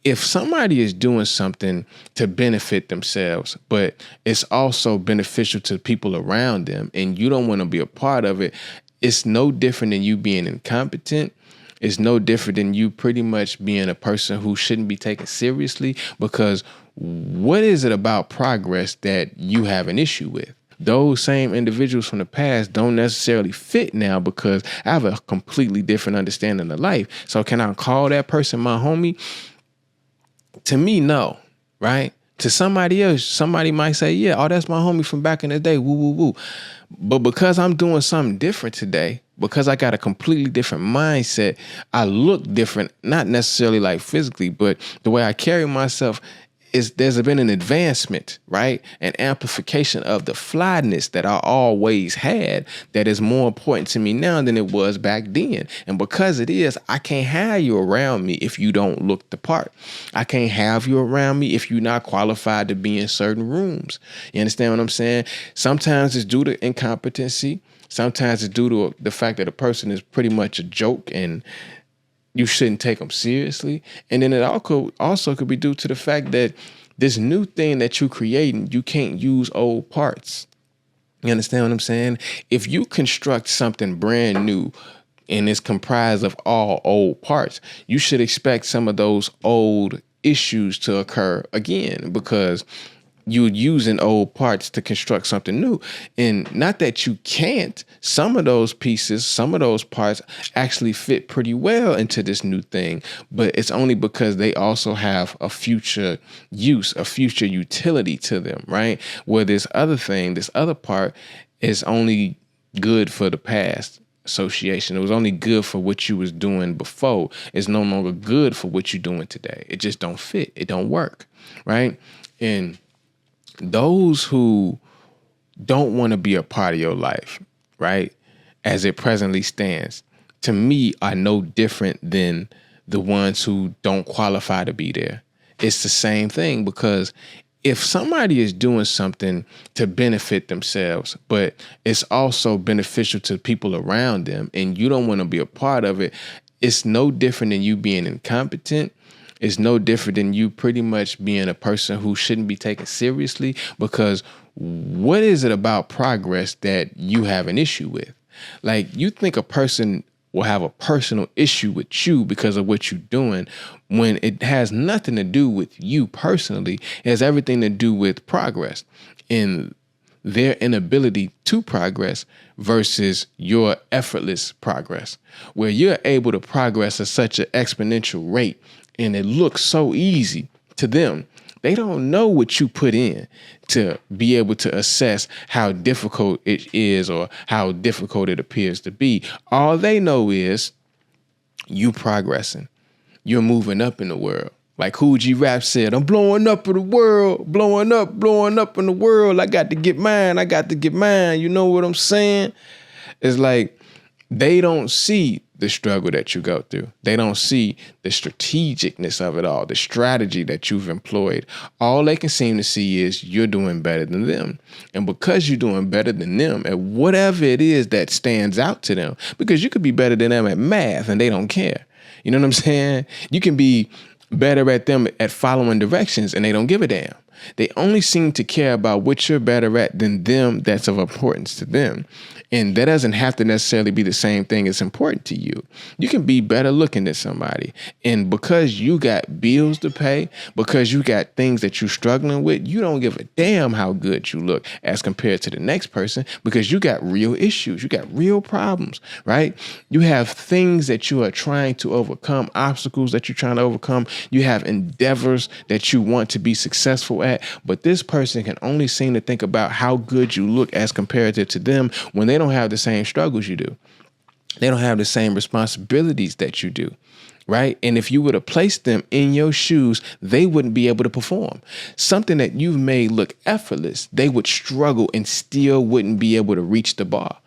if somebody is doing something to benefit themselves, but it's also beneficial to people around them and you don't want to be a part of it, it's no different than you being incompetent. It's no different than you pretty much being a person who shouldn't be taken seriously, because what is it about progress that you have an issue with? Those same individuals from the past don't necessarily fit now because I have a completely different understanding of life. So can I call that person my homie? To me, no, right? To somebody else, somebody might say, yeah, oh, that's my homie from back in the day, woo, woo, woo. But because I'm doing something different today, because I got a completely different mindset, I look different, not necessarily like physically, but the way I carry myself is there's been an advancement, right? An amplification of the flyness that I always had that is more important to me now than it was back then. And because it is, I can't have you around me if you don't look the part. I can't have you around me if you're not qualified to be in certain rooms. You understand what I'm saying? Sometimes it's due to incompetency. Sometimes it's due to the fact that a person is pretty much a joke and you shouldn't take them seriously. And then it also could be due to the fact that this new thing that you're creating, you can't use old parts. You understand what I'm saying? If you construct something brand new and it's comprised of all old parts, you should expect some of those old issues to occur again, because you're using old parts to construct something new. And not that you can't, some of those pieces, some of those parts actually fit pretty well into this new thing, but it's only because they also have a future use, a future utility to them, right? Where this other thing, this other part is only good for the past association. It was only good for what you was doing before. It's no longer good for what you're doing today. It just don't fit. It don't work, right? And those who don't want to be a part of your life, right, as it presently stands, to me are no different than the ones who don't qualify to be there. It's the same thing, because if somebody is doing something to benefit themselves, but it's also beneficial to people around them and you don't want to be a part of it, it's no different than you being incompetent. It's no different than you pretty much being a person who shouldn't be taken seriously, because what is it about progress that you have an issue with? Like, you think a person will have a personal issue with you because of what you're doing, when it has nothing to do with you personally. It has everything to do with progress and their inability to progress versus your effortless progress, where you're able to progress at such an exponential rate and it looks so easy to them. They don't know what you put in to be able to assess how difficult it is or how difficult it appears to be. All they know is you progressing. You're moving up in the world. Like Coogee Rap said, I'm blowing up in the world, blowing up in the world. I got to get mine. You know what I'm saying? It's like they don't see the struggle that you go through. They don't see the strategicness of it all, the strategy that you've employed. All they can seem to see is you're doing better than them. And because you're doing better than them at whatever it is that stands out to them, because you could be better than them at math and they don't care. You know what I'm saying? You can be better at them at following directions and they don't give a damn. They only seem to care about what you're better at than them that's of importance to them. And that doesn't have to necessarily be the same thing that's important to you. You can be better looking than somebody. And because you got bills to pay, because you got things that you're struggling with, you don't give a damn how good you look as compared to the next person, because you got real issues. You got real problems, right? You have things that you are trying to overcome, obstacles that you're trying to overcome. You have endeavors that you want to be successful at. But this person can only seem to think about how good you look as comparative to them, when they don't have the same struggles you do. They don't have the same responsibilities that you do, right? And if you were to place them in your shoes, they wouldn't be able to perform. Something that you've made look effortless, they would struggle and still wouldn't be able to reach the bar.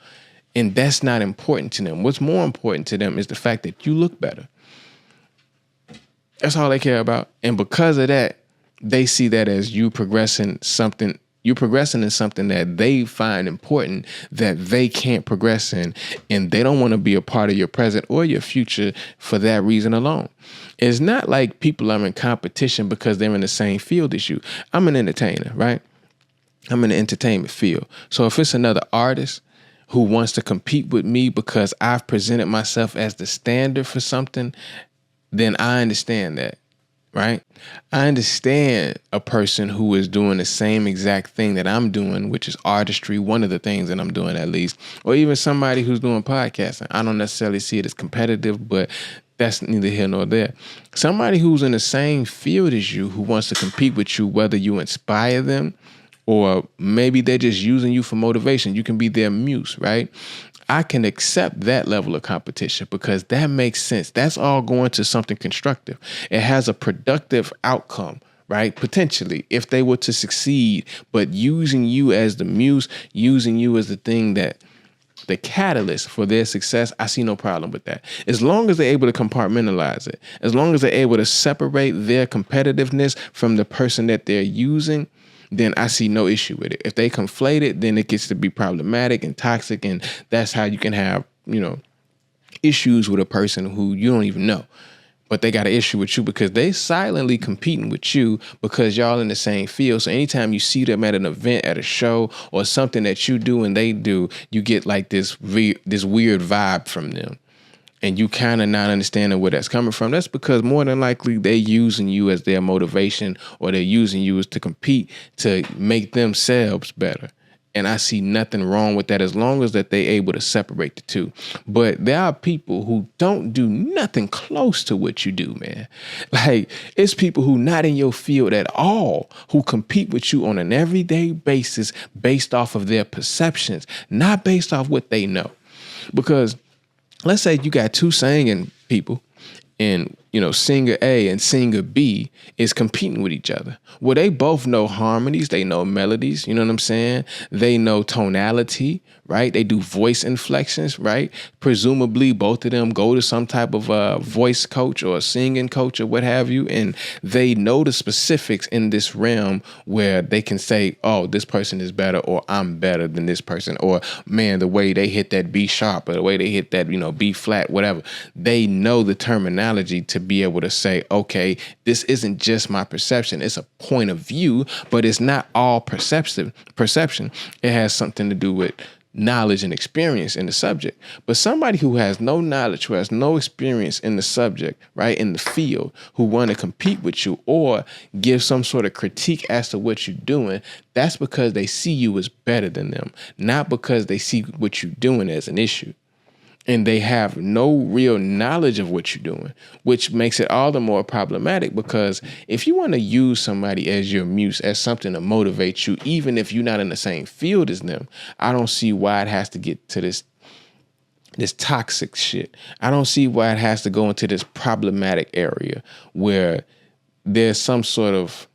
And that's not important to them. What's more important to them is the fact that you look better. That's all they care about. And because of that, they see that as you progressing something, You're progressing in something that they find important that they can't progress in, and they don't want to be a part of your present or your future for that reason alone. It's not like people are in competition because they're in the same field as you. I'm an entertainer, right? I'm in the entertainment field. So if it's another artist who wants to compete with me because I've presented myself as the standard for something, then I understand that, right? I understand a person who is doing the same exact thing that I'm doing, which is artistry, one of the things that I'm doing at least, or even somebody who's doing podcasting. I don't necessarily see it as competitive, but that's neither here nor there. Somebody who's in the same field as you, who wants to compete with you, whether you inspire them or maybe they're just using you for motivation. You can be their muse, right? I can accept that level of competition because that makes sense. That's all going to something constructive. It has a productive outcome, right? Potentially, if they were to succeed, but using you as the muse, using you as the thing that the catalyst for their success, I see no problem with that. As long as they're able to compartmentalize it, as long as they're able to separate their competitiveness from the person that they're using, then I see no issue with it. If they conflate it, then it gets to be problematic and toxic, and that's how you can have, issues with a person who you don't even know. But they got an issue with you because they silently competing with you because y'all in the same field. So anytime you see them at an event, at a show, or something that you do and they do, you get like this weird vibe from them. And you kind of not understanding where that's coming from. That's because more than likely they're using you as their motivation, or they're using you as to compete to make themselves better. And I see nothing wrong with that as long as that they're able to separate the two. But there are people who don't do nothing close to what you do, man. Like, it's people who not in your field at all who compete with you on an everyday basis based off of their perceptions, not based off what they know. Because let's say you got two singing people and, singer A and singer B is competing with each other. Well, they both know harmonies. They know melodies. You know what I'm saying? They know tonality, right? They do voice inflections, right? Presumably, both of them go to some type of voice coach or a singing coach or what have you. And they know the specifics in this realm where they can say, oh, this person is better, or I'm better than this person. Or, man, the way they hit that B sharp or the way they hit that, B flat, whatever. They know the terminology to be able to say, okay, this isn't just my perception. It's a point of view, but it's not all perception. It has something to do with knowledge and experience in the subject. But somebody who has no knowledge, who has no experience in the subject, right, in the field, who want to compete with you or give some sort of critique as to what you're doing, that's because they see you as better than them, not because they see what you're doing as an issue. And they have no real knowledge of what you're doing, which makes it all the more problematic, because if you want to use somebody as your muse, as something to motivate you, even if you're not in the same field as them, I don't see why it has to get to this toxic shit. I don't see why it has to go into this problematic area where there's some sort of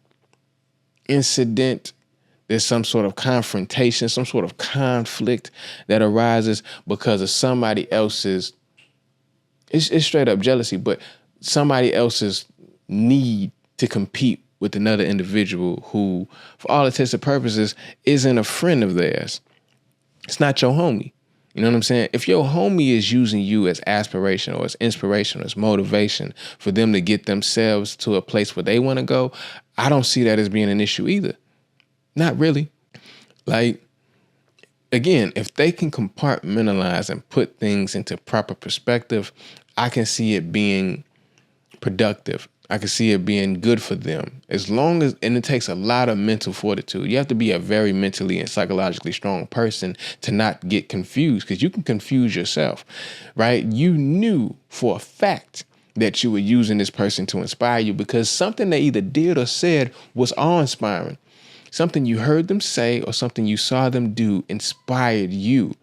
incident, there's some sort of confrontation, some sort of conflict that arises because of somebody else's, it's straight up jealousy, but somebody else's need to compete with another individual who, for all intents and purposes, isn't a friend of theirs. It's not your homie. You know what I'm saying? If your homie is using you as aspiration or as inspiration or as motivation for them to get themselves to a place where they want to go, I don't see that as being an issue either. Not really. Like, again, if they can compartmentalize and put things into proper perspective, I can see it being productive. I can see it being good for them. As long as, and it takes a lot of mental fortitude. You have to be a very mentally and psychologically strong person to not get confused, because you can confuse yourself, right? You knew for a fact that you were using this person to inspire you because something they either did or said was awe-inspiring. Something you heard them say or something you saw them do inspired you.